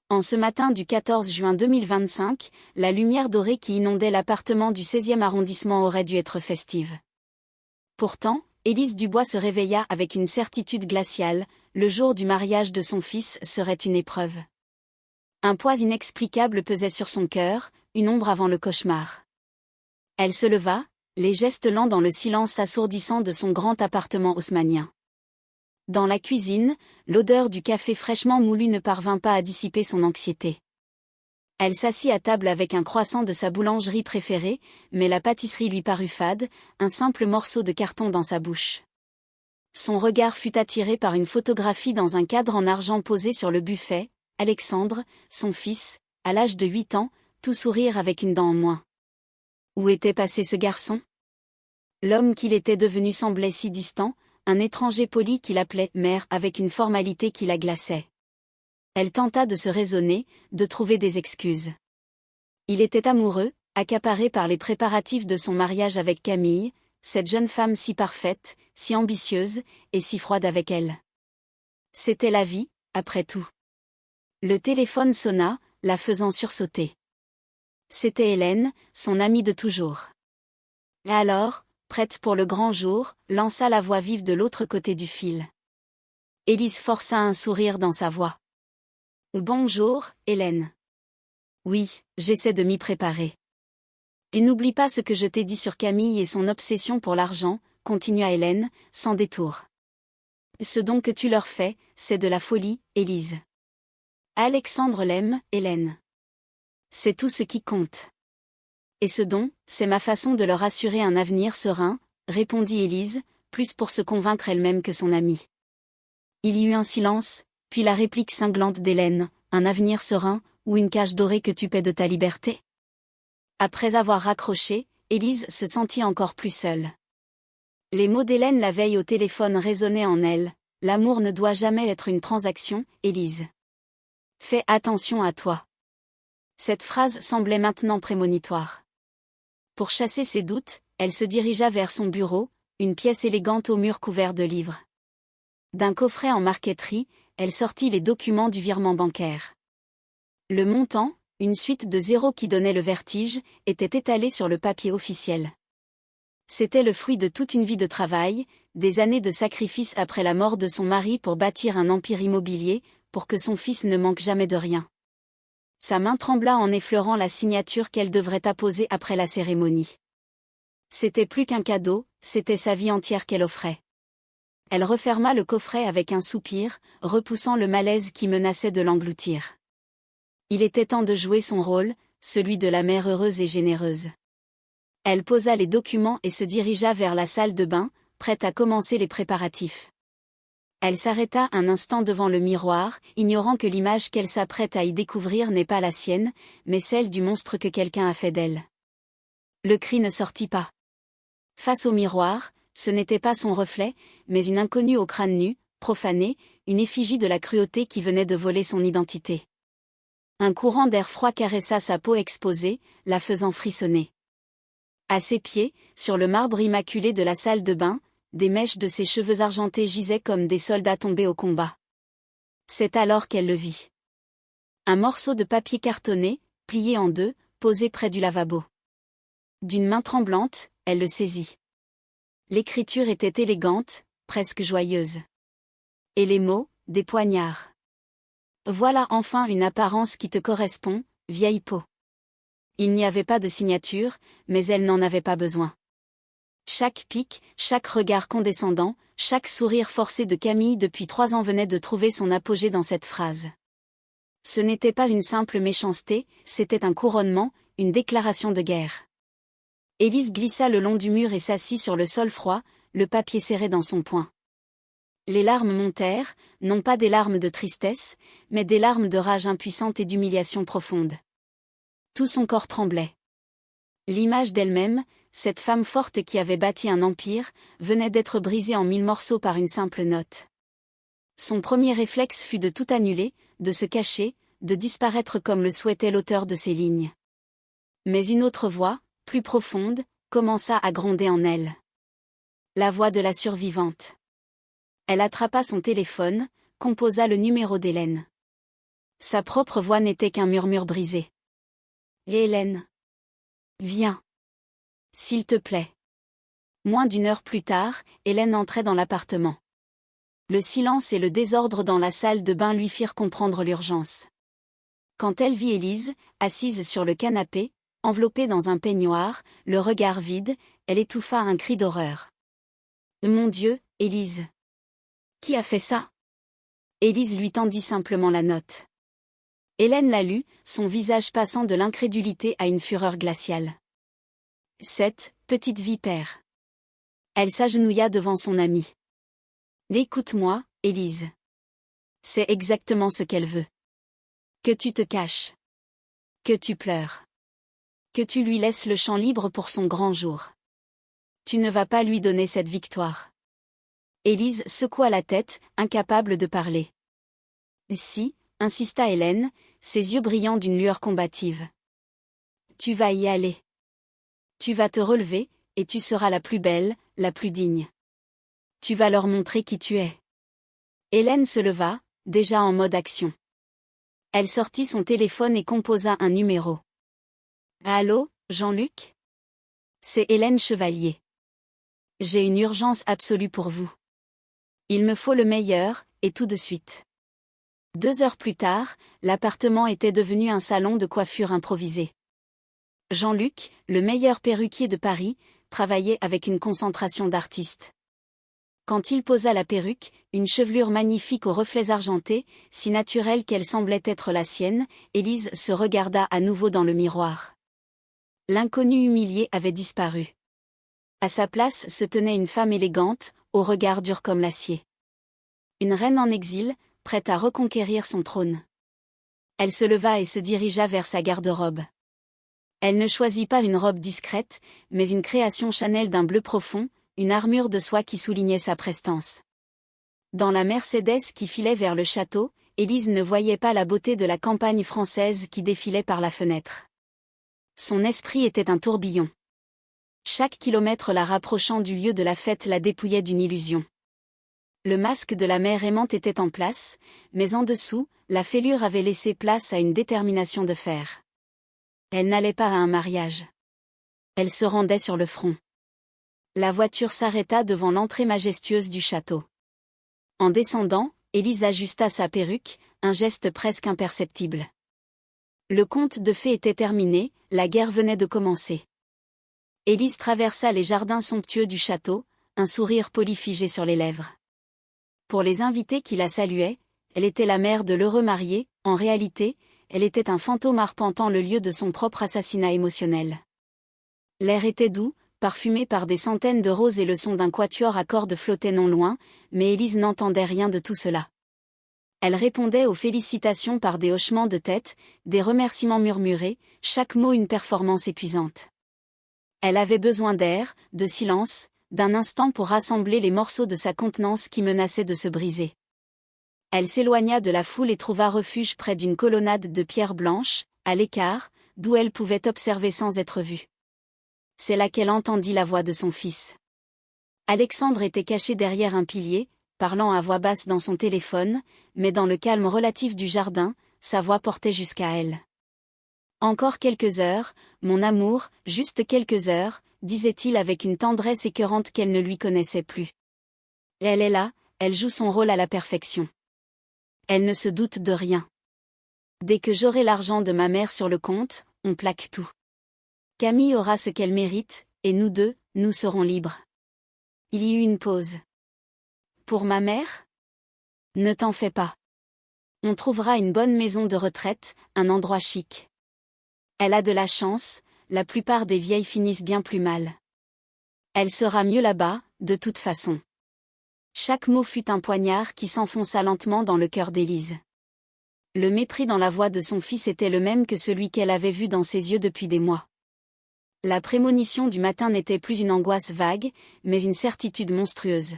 En ce matin du 14 juin 2025, la lumière dorée qui inondait l'appartement du 16e arrondissement aurait dû être festive. Pourtant, Élise Dubois se réveilla avec une certitude glaciale, le jour du mariage de son fils serait une épreuve. Un poids inexplicable pesait sur son cœur, une ombre avant le cauchemar. Elle se leva, les gestes lents dans le silence assourdissant de son grand appartement haussmannien. Dans la cuisine, l'odeur du café fraîchement moulu ne parvint pas à dissiper son anxiété. Elle s'assit à table avec un croissant de sa boulangerie préférée, mais la pâtisserie lui parut fade, un simple morceau de carton dans sa bouche. Son regard fut attiré par une photographie dans un cadre en argent posé sur le buffet, Alexandre, son fils, à l'âge de 8 ans, tout sourire avec une dent en moins. Où était passé ce garçon? L'homme qu'il était devenu semblait si distant, un étranger poli qui l'appelait « mère » avec une formalité qui la glaçait. Elle tenta de se raisonner, de trouver des excuses. Il était amoureux, accaparé par les préparatifs de son mariage avec Camille, cette jeune femme si parfaite, si ambitieuse, et si froide avec elle. C'était la vie, après tout. Le téléphone sonna, la faisant sursauter. C'était Hélène, son amie de toujours. Et alors, prête pour le grand jour, lança la voix vive de l'autre côté du fil. Élise força un sourire dans sa voix. « Bonjour, Hélène. »« Oui, j'essaie de m'y préparer. »« Et n'oublie pas ce que je t'ai dit sur Camille et son obsession pour l'argent, » continua Hélène, sans détour. « Ce don que tu leur fais, c'est de la folie, Élise. »« Alexandre l'aime, Hélène. C'est tout ce qui compte. » « Et ce don, c'est ma façon de leur assurer un avenir serein, » répondit Élise, plus pour se convaincre elle-même que son amie. Il y eut un silence, puis la réplique cinglante d'Hélène, « Un avenir serein, ou une cage dorée que tu paies de ta liberté ?» Après avoir raccroché, Élise se sentit encore plus seule. Les mots d'Hélène la veille au téléphone résonnaient en elle, « L'amour ne doit jamais être une transaction, Élise. Fais attention à toi. » Cette phrase semblait maintenant prémonitoire. Pour chasser ses doutes, elle se dirigea vers son bureau, une pièce élégante aux murs couverts de livres. D'un coffret en marqueterie, elle sortit les documents du virement bancaire. Le montant, une suite de zéros qui donnait le vertige, était étalé sur le papier officiel. C'était le fruit de toute une vie de travail, des années de sacrifice après la mort de son mari pour bâtir un empire immobilier, pour que son fils ne manque jamais de rien. Sa main trembla en effleurant la signature qu'elle devrait apposer après la cérémonie. C'était plus qu'un cadeau, c'était sa vie entière qu'elle offrait. Elle referma le coffret avec un soupir, repoussant le malaise qui menaçait de l'engloutir. Il était temps de jouer son rôle, celui de la mère heureuse et généreuse. Elle posa les documents et se dirigea vers la salle de bain, prête à commencer les préparatifs. Elle s'arrêta un instant devant le miroir, ignorant que l'image qu'elle s'apprête à y découvrir n'est pas la sienne, mais celle du monstre que quelqu'un a fait d'elle. Le cri ne sortit pas. Face au miroir, ce n'était pas son reflet, mais une inconnue au crâne nu, profanée, une effigie de la cruauté qui venait de voler son identité. Un courant d'air froid caressa sa peau exposée, la faisant frissonner. À ses pieds, sur le marbre immaculé de la salle de bain, des mèches de ses cheveux argentés gisaient comme des soldats tombés au combat. C'est alors qu'elle le vit. Un morceau de papier cartonné, plié en deux, posé près du lavabo. D'une main tremblante, elle le saisit. L'écriture était élégante, presque joyeuse. Et les mots, des poignards. Voilà enfin une apparence qui te correspond, vieille peau. Il n'y avait pas de signature, mais elle n'en avait pas besoin. Chaque pic, chaque regard condescendant, chaque sourire forcé de Camille depuis 3 ans venait de trouver son apogée dans cette phrase. Ce n'était pas une simple méchanceté, c'était un couronnement, une déclaration de guerre. Élise glissa le long du mur et s'assit sur le sol froid, le papier serré dans son poing. Les larmes montèrent, non pas des larmes de tristesse, mais des larmes de rage impuissante et d'humiliation profonde. Tout son corps tremblait. L'image d'elle-même, cette femme forte qui avait bâti un empire, venait d'être brisée en 1000 morceaux par une simple note. Son premier réflexe fut de tout annuler, de se cacher, de disparaître comme le souhaitait l'auteur de ces lignes. Mais une autre voix, plus profonde, commença à gronder en elle. La voix de la survivante. Elle attrapa son téléphone, composa le numéro d'Hélène. Sa propre voix n'était qu'un murmure brisé. Et Hélène. Viens. S'il te plaît. Moins d'une heure plus tard, Hélène entrait dans l'appartement. Le silence et le désordre dans la salle de bain lui firent comprendre l'urgence. Quand elle vit Élise, assise sur le canapé, enveloppée dans un peignoir, le regard vide, elle étouffa un cri d'horreur. « Mon Dieu, Élise! Qui a fait ça ?» Élise lui tendit simplement la note. Hélène la lut, son visage passant de l'incrédulité à une fureur glaciale. « Cette petite vipère. » Elle s'agenouilla devant son amie. « Écoute-moi, Élise. C'est exactement ce qu'elle veut. Que tu te caches. Que tu pleures. Que tu lui laisses le champ libre pour son grand jour. Tu ne vas pas lui donner cette victoire. » Élise secoua la tête, incapable de parler. « Si, » insista Hélène, ses yeux brillant d'une lueur combative. « Tu vas y aller. Tu vas te relever, et tu seras la plus belle, la plus digne. Tu vas leur montrer qui tu es. » Hélène se leva, déjà en mode action. Elle sortit son téléphone et composa un numéro. « Allô, Jean-Luc ? C'est Hélène Chevalier. J'ai une urgence absolue pour vous. Il me faut le meilleur, et tout de suite. » 2 heures plus tard, l'appartement était devenu un salon de coiffure improvisé. Jean-Luc, le meilleur perruquier de Paris, travaillait avec une concentration d'artistes. Quand il posa la perruque, une chevelure magnifique aux reflets argentés, si naturelle qu'elle semblait être la sienne, Élise se regarda à nouveau dans le miroir. L'inconnu humilié avait disparu. À sa place se tenait une femme élégante, au regard dur comme l'acier. Une reine en exil, prête à reconquérir son trône. Elle se leva et se dirigea vers sa garde-robe. Elle ne choisit pas une robe discrète, mais une création Chanel d'un bleu profond, une armure de soie qui soulignait sa prestance. Dans la Mercedes qui filait vers le château, Élise ne voyait pas la beauté de la campagne française qui défilait par la fenêtre. Son esprit était un tourbillon. Chaque kilomètre la rapprochant du lieu de la fête la dépouillait d'une illusion. Le masque de la mère aimante était en place, mais en dessous, la fêlure avait laissé place à une détermination de fer. Elle n'allait pas à un mariage. Elle se rendait sur le front. La voiture s'arrêta devant l'entrée majestueuse du château. En descendant, Élise ajusta sa perruque, un geste presque imperceptible. Le conte de fées était terminé, la guerre venait de commencer. Élise traversa les jardins somptueux du château, un sourire poli figé sur les lèvres. Pour les invités qui la saluaient, elle était la mère de l'heureux marié, en réalité, elle était un fantôme arpentant le lieu de son propre assassinat émotionnel. L'air était doux, parfumé par des centaines de roses et le son d'un quatuor à cordes flottait non loin, mais Élise n'entendait rien de tout cela. Elle répondait aux félicitations par des hochements de tête, des remerciements murmurés, chaque mot une performance épuisante. Elle avait besoin d'air, de silence, d'un instant pour rassembler les morceaux de sa contenance qui menaçaient de se briser. Elle s'éloigna de la foule et trouva refuge près d'une colonnade de pierres blanches, à l'écart, d'où elle pouvait observer sans être vue. C'est là qu'elle entendit la voix de son fils. Alexandre était caché derrière un pilier, parlant à voix basse dans son téléphone, mais dans le calme relatif du jardin, sa voix portait jusqu'à elle. « Encore quelques heures, mon amour, juste quelques heures », disait-il avec une tendresse écœurante qu'elle ne lui connaissait plus. Elle est là, elle joue son rôle à la perfection. Elle ne se doute de rien. Dès que j'aurai l'argent de ma mère sur le compte, on plaque tout. Camille aura ce qu'elle mérite, et nous deux, nous serons libres. Il y eut une pause. Pour ma mère ? Ne t'en fais pas. On trouvera une bonne maison de retraite, un endroit chic. Elle a de la chance, la plupart des vieilles finissent bien plus mal. Elle sera mieux là-bas, de toute façon. Chaque mot fut un poignard qui s'enfonça lentement dans le cœur d'Élise. Le mépris dans la voix de son fils était le même que celui qu'elle avait vu dans ses yeux depuis des mois. La prémonition du matin n'était plus une angoisse vague, mais une certitude monstrueuse.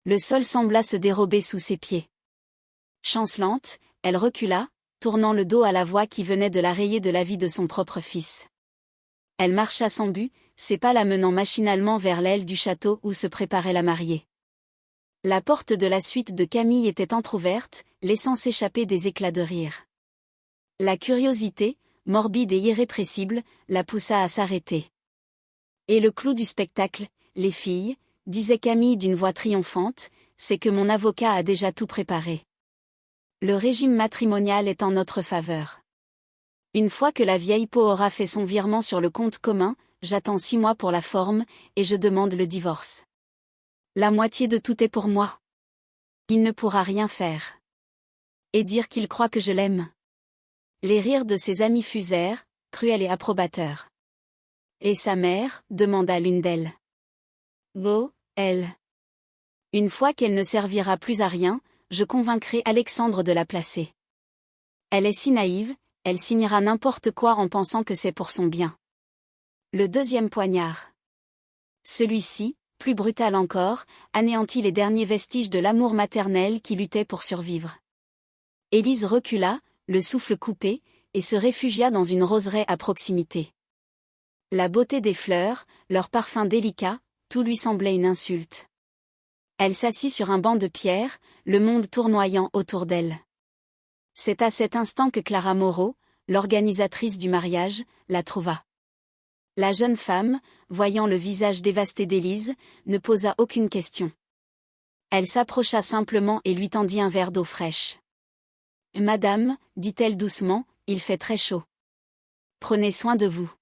Le sol sembla se dérober sous ses pieds. Chancelante, elle recula, tournant le dos à la voix qui venait de la rayer de la vie de son propre fils. Elle marcha sans but, ses pas la menant machinalement vers l'aile du château où se préparait la mariée. La porte de la suite de Camille était entr'ouverte, laissant s'échapper des éclats de rire. La curiosité, morbide et irrépressible, la poussa à s'arrêter. Et le clou du spectacle, les filles, disait Camille d'une voix triomphante, c'est que mon avocat a déjà tout préparé. Le régime matrimonial est en notre faveur. Une fois que la vieille peau aura fait son virement sur le compte commun, j'attends 6 mois pour la forme, et je demande le divorce. La moitié de tout est pour moi. Il ne pourra rien faire. Et dire qu'il croit que je l'aime. Les rires de ses amis fusèrent, cruels et approbateurs. Et sa mère, demanda l'une d'elles. Oh, elle. Une fois qu'elle ne servira plus à rien, je convaincrai Alexandre de la placer. Elle est si naïve, elle signera n'importe quoi en pensant que c'est pour son bien. Le deuxième poignard. Celui-ci, plus brutal encore, anéantit les derniers vestiges de l'amour maternel qui luttait pour survivre. Élise recula, le souffle coupé, et se réfugia dans une roseraie à proximité. La beauté des fleurs, leur parfum délicat, tout lui semblait une insulte. Elle s'assit sur un banc de pierre, le monde tournoyant autour d'elle. C'est à cet instant que Clara Moreau, l'organisatrice du mariage, la trouva. La jeune femme, voyant le visage dévasté d'Élise, ne posa aucune question. Elle s'approcha simplement et lui tendit un verre d'eau fraîche. « Madame, dit-elle doucement, il fait très chaud. Prenez soin de vous. »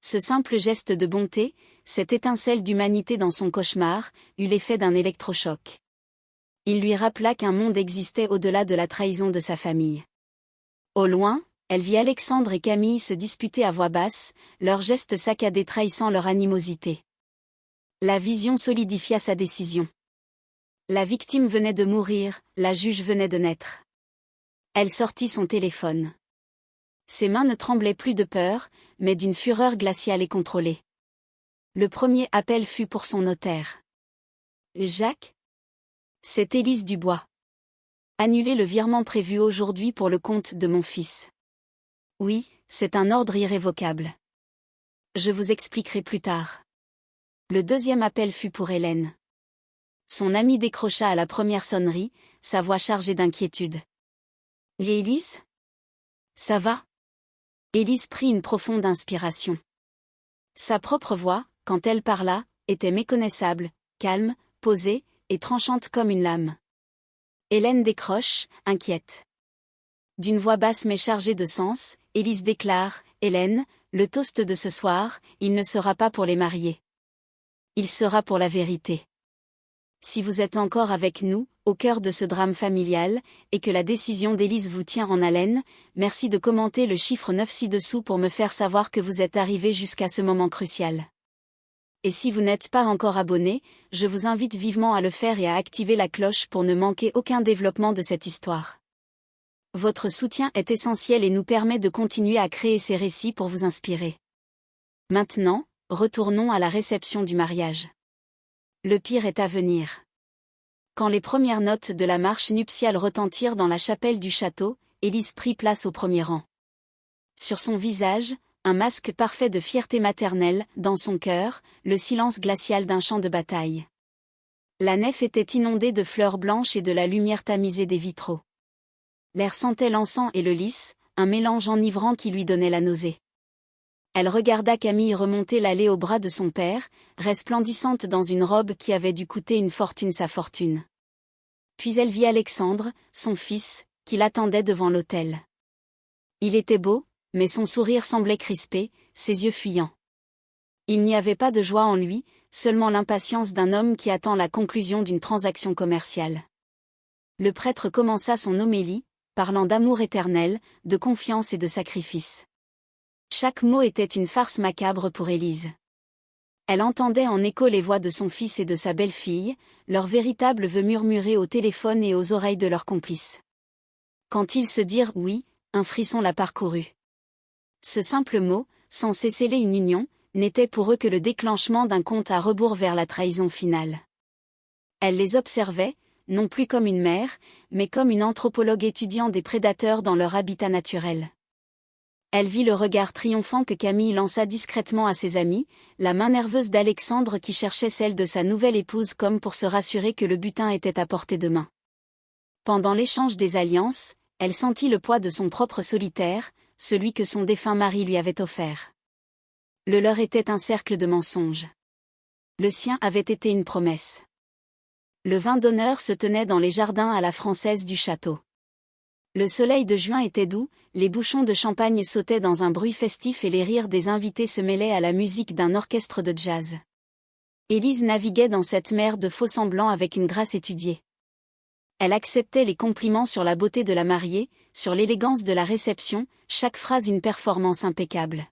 Ce simple geste de bonté, cette étincelle d'humanité dans son cauchemar, eut l'effet d'un électrochoc. Il lui rappela qu'un monde existait au-delà de la trahison de sa famille. Au loin, elle vit Alexandre et Camille se disputer à voix basse, leurs gestes saccadés trahissant leur animosité. La vision solidifia sa décision. La victime venait de mourir, la juge venait de naître. Elle sortit son téléphone. Ses mains ne tremblaient plus de peur, mais d'une fureur glaciale et contrôlée. Le premier appel fut pour son notaire. « Jacques ? C'est Élise Dubois. Annulez le virement prévu aujourd'hui pour le compte de mon fils. Oui, c'est un ordre irrévocable. Je vous expliquerai plus tard. » Le deuxième appel fut pour Hélène. Son amie décrocha à la première sonnerie, sa voix chargée d'inquiétude. « Et Élise ? Ça va ?» Élise prit une profonde inspiration. Sa propre voix, quand elle parla, était méconnaissable, calme, posée, et tranchante comme une lame. Hélène décroche, inquiète. D'une voix basse mais chargée de sens, Élise déclare, « Hélène, le toast de ce soir, il ne sera pas pour les mariés. Il sera pour la vérité. Si vous êtes encore avec nous, au cœur de ce drame familial, et que la décision d'Élise vous tient en haleine, merci de commenter le chiffre 9 ci-dessous pour me faire savoir que vous êtes arrivé jusqu'à ce moment crucial. Et si vous n'êtes pas encore abonné, je vous invite vivement à le faire et à activer la cloche pour ne manquer aucun développement de cette histoire. Votre soutien est essentiel et nous permet de continuer à créer ces récits pour vous inspirer. Maintenant, retournons à la réception du mariage. Le pire est à venir. Quand les premières notes de la marche nuptiale retentirent dans la chapelle du château, Élise prit place au premier rang. Sur son visage, un masque parfait de fierté maternelle, dans son cœur, le silence glacial d'un champ de bataille. La nef était inondée de fleurs blanches et de la lumière tamisée des vitraux. L'air sentait l'encens et le lys, un mélange enivrant qui lui donnait la nausée. Elle regarda Camille remonter l'allée au bras de son père, resplendissante dans une robe qui avait dû coûter une fortune sa fortune. Puis elle vit Alexandre, son fils, qui l'attendait devant l'autel. Il était beau, mais son sourire semblait crispé, ses yeux fuyants. Il n'y avait pas de joie en lui, seulement l'impatience d'un homme qui attend la conclusion d'une transaction commerciale. Le prêtre commença son homélie, parlant d'amour éternel, de confiance et de sacrifice. Chaque mot était une farce macabre pour Élise. Elle entendait en écho les voix de son fils et de sa belle-fille, leurs véritables vœux murmurés au téléphone et aux oreilles de leurs complices. Quand ils se dirent oui, un frisson la parcourut. Ce simple mot, censé sceller une union, n'était pour eux que le déclenchement d'un compte à rebours vers la trahison finale. Elle les observait, non plus comme une mère, mais comme une anthropologue étudiant des prédateurs dans leur habitat naturel. Elle vit le regard triomphant que Camille lança discrètement à ses amis, la main nerveuse d'Alexandre qui cherchait celle de sa nouvelle épouse comme pour se rassurer que le butin était à portée de main. Pendant l'échange des alliances, Elle sentit le poids de son propre solitaire, celui que son défunt mari lui avait offert. Le leur était un cercle de mensonges. Le sien avait été une promesse. Le vin d'honneur se tenait dans les jardins à la française du château. Le soleil de juin était doux, les bouchons de champagne sautaient dans un bruit festif et les rires des invités se mêlaient à la musique d'un orchestre de jazz. Élise naviguait dans cette mer de faux-semblants avec une grâce étudiée. Elle acceptait les compliments sur la beauté de la mariée, sur l'élégance de la réception, chaque phrase une performance impeccable.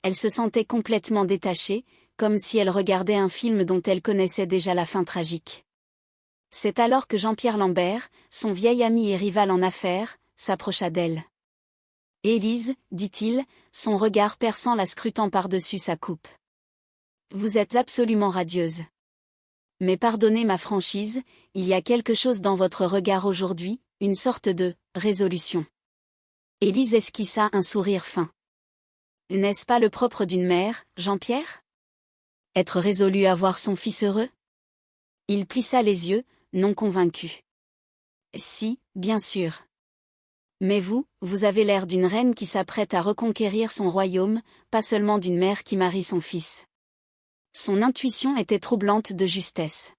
Elle se sentait complètement détachée, comme si elle regardait un film dont elle connaissait déjà la fin tragique. C'est alors que Jean-Pierre Lambert, son vieil ami et rival en affaires, s'approcha d'elle. « Élise, dit-il, son regard perçant la scrutant par-dessus sa coupe. Vous êtes absolument radieuse. Mais pardonnez ma franchise, il y a quelque chose dans votre regard aujourd'hui, une sorte de résolution. » Élise esquissa un sourire fin. « N'est-ce pas le propre d'une mère, Jean-Pierre ? Être résolue à voir son fils heureux ?» Il plissa les yeux, non convaincu. « Si, bien sûr. Mais vous avez l'air d'une reine qui s'apprête à reconquérir son royaume, pas seulement d'une mère qui marie son fils. » Son intuition était troublante de justesse.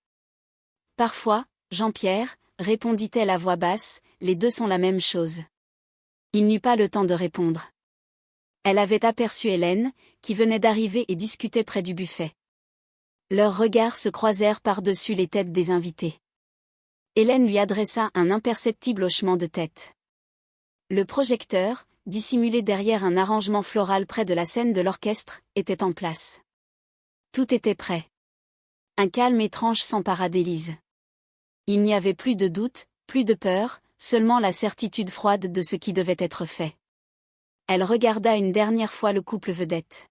« Parfois, Jean-Pierre, répondit-elle à voix basse, les deux sont la même chose. » Il n'eut pas le temps de répondre. Elle avait aperçu Hélène, qui venait d'arriver et discutait près du buffet. Leurs regards se croisèrent par-dessus les têtes des invités. Hélène lui adressa un imperceptible hochement de tête. Le projecteur, dissimulé derrière un arrangement floral près de la scène de l'orchestre, était en place. Tout était prêt. Un calme étrange s'empara d'Élise. Il n'y avait plus de doute, plus de peur, seulement la certitude froide de ce qui devait être fait. Elle regarda une dernière fois le couple vedette.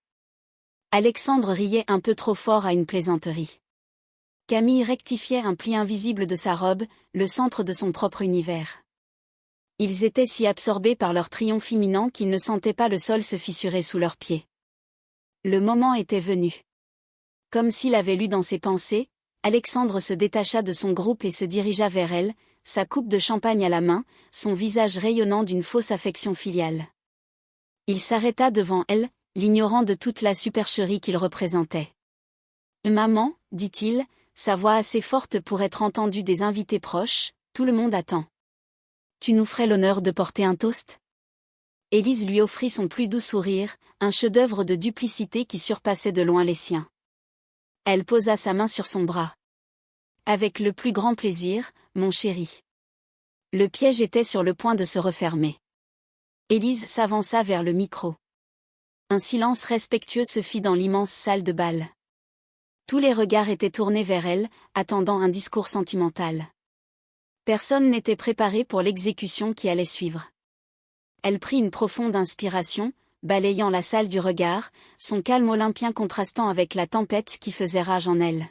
Alexandre riait un peu trop fort à une plaisanterie. Camille rectifiait un pli invisible de sa robe, le centre de son propre univers. Ils étaient si absorbés par leur triomphe imminent qu'ils ne sentaient pas le sol se fissurer sous leurs pieds. Le moment était venu. Comme s'il avait lu dans ses pensées, Alexandre se détacha de son groupe et se dirigea vers elle, sa coupe de champagne à la main, son visage rayonnant d'une fausse affection filiale. Il s'arrêta devant elle, l'ignorant de toute la supercherie qu'il représentait. « Maman, dit-il, sa voix assez forte pour être entendue des invités proches, tout le monde attend. Tu nous ferais l'honneur de porter un toast ?» Élise lui offrit son plus doux sourire, un chef-d'œuvre de duplicité qui surpassait de loin les siens. Elle posa sa main sur son bras. « Avec le plus grand plaisir, mon chéri. » Le piège était sur le point de se refermer. Élise s'avança vers le micro. Un silence respectueux se fit dans l'immense salle de bal. Tous les regards étaient tournés vers elle, attendant un discours sentimental. Personne n'était préparé pour l'exécution qui allait suivre. Elle prit une profonde inspiration, balayant la salle du regard, son calme olympien contrastant avec la tempête qui faisait rage en elle.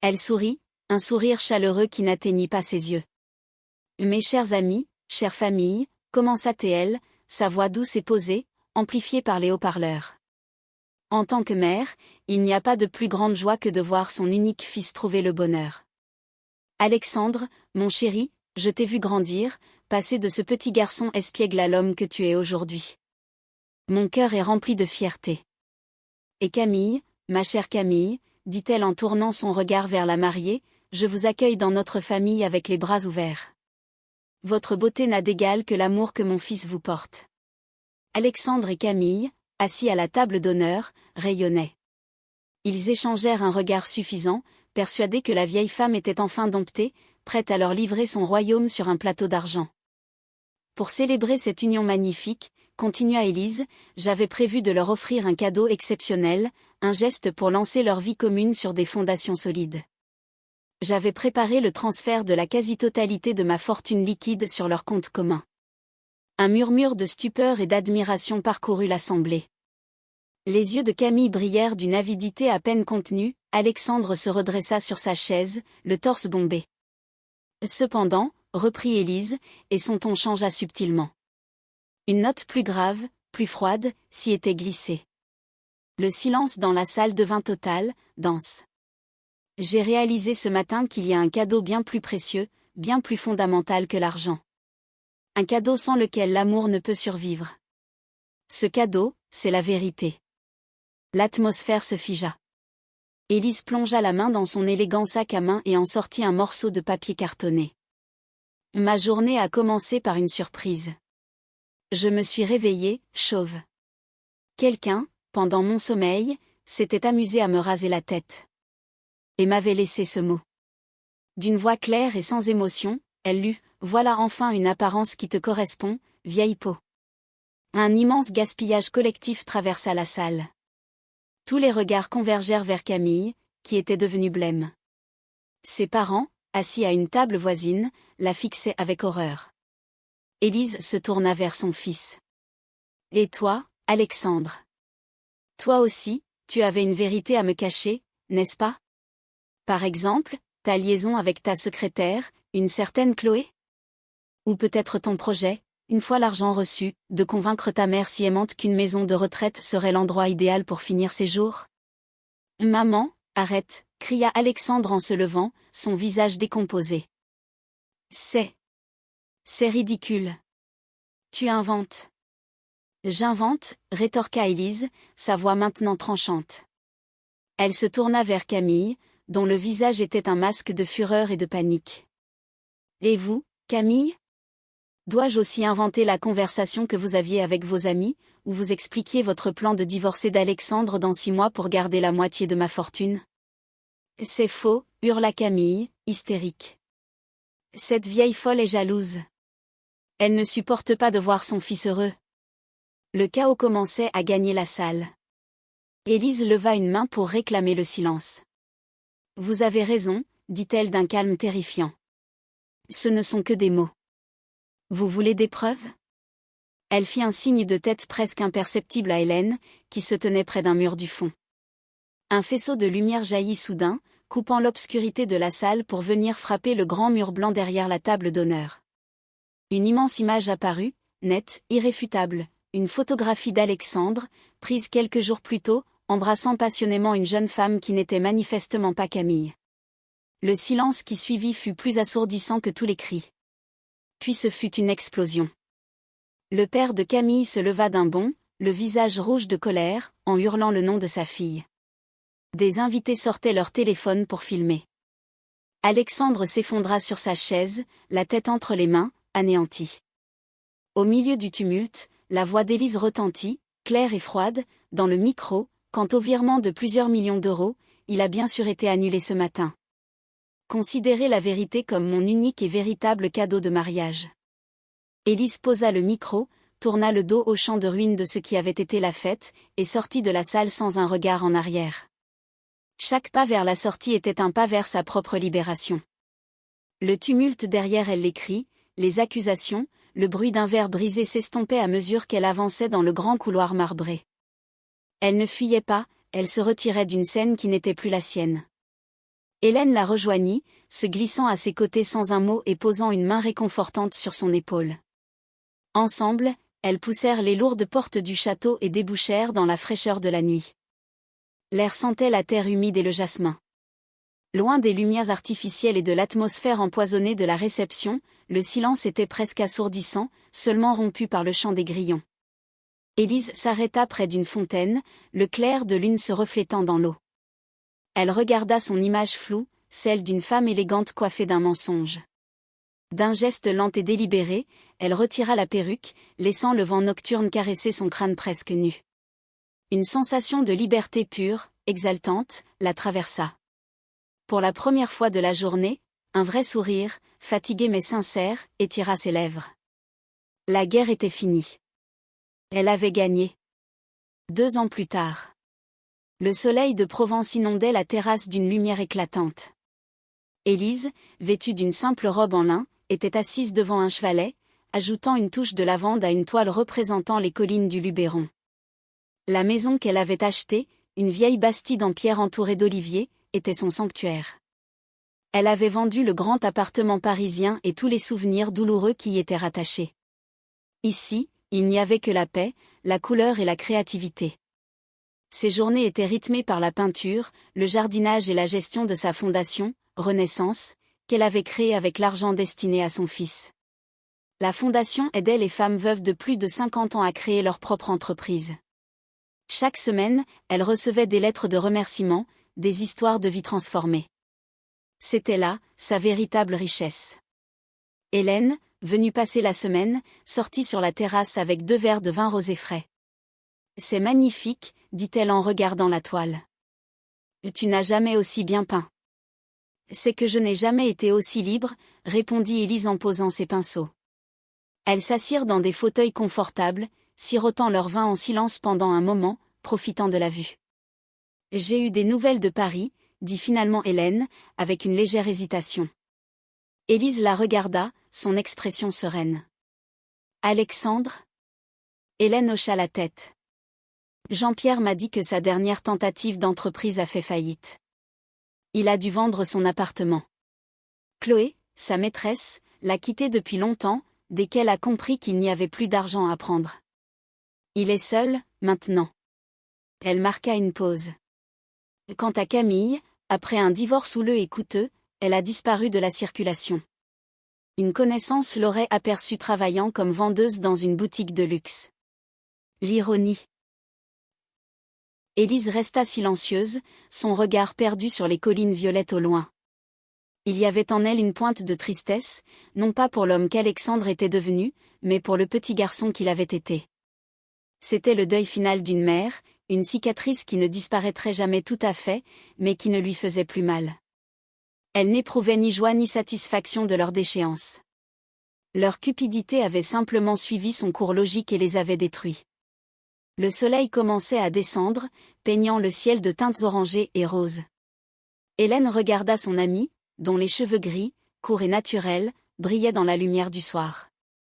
Elle sourit, un sourire chaleureux qui n'atteignit pas ses yeux. « Mes chers amis, chère famille, » commença-t-elle, sa voix douce et posée, amplifiée par les haut-parleurs. « En tant que mère, il n'y a pas de plus grande joie que de voir son unique fils trouver le bonheur. Alexandre, mon chéri, je t'ai vu grandir, passer de ce petit garçon espiègle à l'homme que tu es aujourd'hui. Mon cœur est rempli de fierté. Et Camille, ma chère Camille, dit-elle en tournant son regard vers la mariée, je vous accueille dans notre famille avec les bras ouverts. Votre beauté n'a d'égal que l'amour que mon fils vous porte. » Alexandre et Camille, assis à la table d'honneur, rayonnaient. Ils échangèrent un regard suffisant, persuadés que la vieille femme était enfin domptée, prête à leur livrer son royaume sur un plateau d'argent. « Pour célébrer cette union magnifique, continua Élise, j'avais prévu de leur offrir un cadeau exceptionnel, un geste pour lancer leur vie commune sur des fondations solides. J'avais préparé le transfert de la quasi-totalité de ma fortune liquide sur leur compte commun. » Un murmure de stupeur et d'admiration parcourut l'assemblée. Les yeux de Camille brillèrent d'une avidité à peine contenue, Alexandre se redressa sur sa chaise, le torse bombé. « Cependant, » reprit Élise, et son ton changea subtilement. Une note plus grave, plus froide, s'y était glissée. Le silence dans la salle devint total, dense. « J'ai réalisé ce matin qu'il y a un cadeau bien plus précieux, bien plus fondamental que l'argent. Un cadeau sans lequel l'amour ne peut survivre. Ce cadeau, c'est la vérité. L'atmosphère se figea. Élise plongea la main dans son élégant sac à main et en sortit un morceau de papier cartonné. Ma journée a commencé par une surprise. Je me suis réveillée, chauve. Quelqu'un, pendant mon sommeil, s'était amusé à me raser la tête. Et m'avait laissé ce mot. D'une voix claire et sans émotion, elle lut « Voilà enfin une apparence qui te correspond, vieille peau ». Un immense gaspillage collectif traversa la salle. Tous les regards convergèrent vers Camille, qui était devenue blême. Ses parents, assis à une table voisine, la fixaient avec horreur. Élise se tourna vers son fils. « Et toi, Alexandre? Toi aussi, tu avais une vérité à me cacher, n'est-ce pas? Par exemple, ta liaison avec ta secrétaire, une certaine Chloé? Ou peut-être ton projet, une fois l'argent reçu, de convaincre ta mère si aimante qu'une maison de retraite serait l'endroit idéal pour finir ses jours? » « Maman, arrête !» cria Alexandre en se levant, son visage décomposé. « C'est ridicule. Tu inventes. » « J'invente » rétorqua Élise, sa voix maintenant tranchante. Elle se tourna vers Camille, dont le visage était un masque de fureur et de panique. « Et vous, Camille? Dois-je aussi inventer la conversation que vous aviez avec vos amis, où vous expliquiez votre plan de divorcer d'Alexandre dans 6 mois pour garder la moitié de ma fortune? » « C'est faux » hurla Camille, hystérique. « Cette vieille folle est jalouse. Elle ne supporte pas de voir son fils heureux. » Le chaos commençait à gagner la salle. Élise leva une main pour réclamer le silence. « Vous avez raison, dit-elle d'un calme terrifiant. Ce ne sont que des mots. Vous voulez des preuves? » Elle fit un signe de tête presque imperceptible à Hélène, qui se tenait près d'un mur du fond. Un faisceau de lumière jaillit soudain, coupant l'obscurité de la salle pour venir frapper le grand mur blanc derrière la table d'honneur. Une immense image apparut, nette, irréfutable, une photographie d'Alexandre, prise quelques jours plus tôt, embrassant passionnément une jeune femme qui n'était manifestement pas Camille. Le silence qui suivit fut plus assourdissant que tous les cris. Puis ce fut une explosion. Le père de Camille se leva d'un bond, le visage rouge de colère, en hurlant le nom de sa fille. Des invités sortaient leur téléphone pour filmer. Alexandre s'effondra sur sa chaise, la tête entre les mains, anéanti. Au milieu du tumulte, la voix d'Élise retentit, claire et froide, dans le micro, « Quant au virement de plusieurs millions d'euros, il a bien sûr été annulé ce matin. Considérez la vérité comme mon unique et véritable cadeau de mariage. » Élise posa le micro, tourna le dos au champ de ruines de ce qui avait été la fête, et sortit de la salle sans un regard en arrière. Chaque pas vers la sortie était un pas vers sa propre libération. Le tumulte derrière elle, les cris, les accusations, le bruit d'un verre brisé s'estompait à mesure qu'elle avançait dans le grand couloir marbré. Elle ne fuyait pas, elle se retirait d'une scène qui n'était plus la sienne. Hélène la rejoignit, se glissant à ses côtés sans un mot et posant une main réconfortante sur son épaule. Ensemble, elles poussèrent les lourdes portes du château et débouchèrent dans la fraîcheur de la nuit. L'air sentait la terre humide et le jasmin. Loin des lumières artificielles et de l'atmosphère empoisonnée de la réception, le silence était presque assourdissant, seulement rompu par le chant des grillons. Élise s'arrêta près d'une fontaine, le clair de lune se reflétant dans l'eau. Elle regarda son image floue, celle d'une femme élégante coiffée d'un mensonge. D'un geste lent et délibéré, elle retira la perruque, laissant le vent nocturne caresser son crâne presque nu. Une sensation de liberté pure, exaltante, la traversa. Pour la première fois de la journée, un vrai sourire, fatigué mais sincère, étira ses lèvres. La guerre était finie. Elle avait gagné. 2 ans plus tard. Le soleil de Provence inondait la terrasse d'une lumière éclatante. Élise, vêtue d'une simple robe en lin, était assise devant un chevalet, ajoutant une touche de lavande à une toile représentant les collines du Luberon. La maison qu'elle avait achetée, une vieille bastide en pierre entourée d'oliviers, était son sanctuaire. Elle avait vendu le grand appartement parisien et tous les souvenirs douloureux qui y étaient rattachés. Ici, il n'y avait que la paix, la couleur et la créativité. Ses journées étaient rythmées par la peinture, le jardinage et la gestion de sa fondation, Renaissance, qu'elle avait créée avec l'argent destiné à son fils. La fondation aidait les femmes veuves de plus de 50 ans à créer leur propre entreprise. Chaque semaine, elle recevait des lettres de remerciement, des histoires de vie transformées. C'était là, sa véritable richesse. Hélène, venue passer la semaine, sortit sur la terrasse avec 2 verres de vin rosé frais. « C'est magnifique, dit-elle en regardant la toile. Tu n'as jamais aussi bien peint. C'est que je n'ai jamais été aussi libre, répondit Élise en posant ses pinceaux. Elles s'assirent dans des fauteuils confortables, sirotant leur vin en silence pendant un moment, profitant de la vue. J'ai eu des nouvelles de Paris, dit finalement Hélène, avec une légère hésitation. Élise la regarda, son expression sereine. Alexandre ? Hélène hocha la tête. Jean-Pierre m'a dit que sa dernière tentative d'entreprise a fait faillite. Il a dû vendre son appartement. Chloé, sa maîtresse, l'a quitté depuis longtemps, dès qu'elle a compris qu'il n'y avait plus d'argent à prendre. Il est seul, maintenant. Elle marqua une pause. Quant à Camille, après un divorce houleux et coûteux, elle a disparu de la circulation. Une connaissance l'aurait aperçue travaillant comme vendeuse dans une boutique de luxe. L'ironie. Élise resta silencieuse, son regard perdu sur les collines violettes au loin. Il y avait en elle une pointe de tristesse, non pas pour l'homme qu'Alexandre était devenu, mais pour le petit garçon qu'il avait été. C'était le deuil final d'une mère, une cicatrice qui ne disparaîtrait jamais tout à fait, mais qui ne lui faisait plus mal. Elle n'éprouvait ni joie ni satisfaction de leur déchéance. Leur cupidité avait simplement suivi son cours logique et les avait détruits. Le soleil commençait à descendre, peignant le ciel de teintes orangées et roses. Hélène regarda son amie, dont les cheveux gris, courts et naturels, brillaient dans la lumière du soir.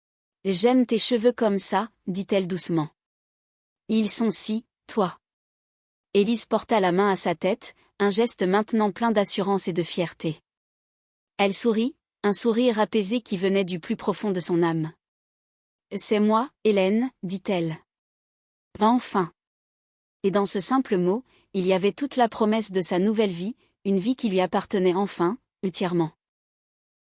« J'aime tes cheveux comme ça, dit-elle doucement. Ils sont si, toi. » Élise porta la main à sa tête, un geste maintenant plein d'assurance et de fierté. Elle sourit, un sourire apaisé qui venait du plus profond de son âme. « C'est moi, Hélène, dit-elle. » Enfin. Et dans ce simple mot, il y avait toute la promesse de sa nouvelle vie, une vie qui lui appartenait enfin, entièrement.